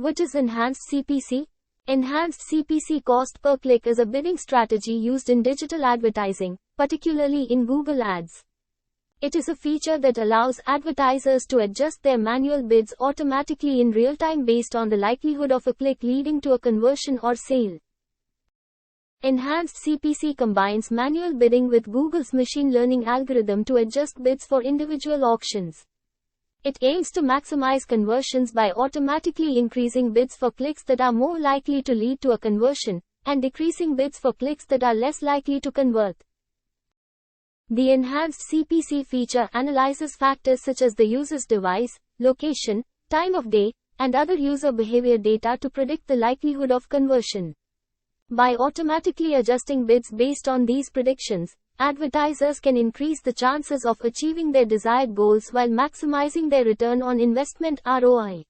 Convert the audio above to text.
What is enhanced CPC? Enhanced CPC, cost per click, is a bidding strategy used in digital advertising, particularly in Google Ads. It is a feature that allows advertisers to adjust their manual bids automatically in real time based on the likelihood of a click leading to a conversion or sale. Enhanced CPC combines manual bidding with Google's machine learning algorithm to adjust bids for individual auctions. It aims to maximize conversions by automatically increasing bids for clicks that are more likely to lead to a conversion, and decreasing bids for clicks that are less likely to convert. The enhanced CPC feature analyzes factors such as the user's device, location, time of day, and other user behavior data to predict the likelihood of conversion. By automatically adjusting bids based on these predictions, advertisers can increase the chances of achieving their desired goals while maximizing their return on investment (ROI).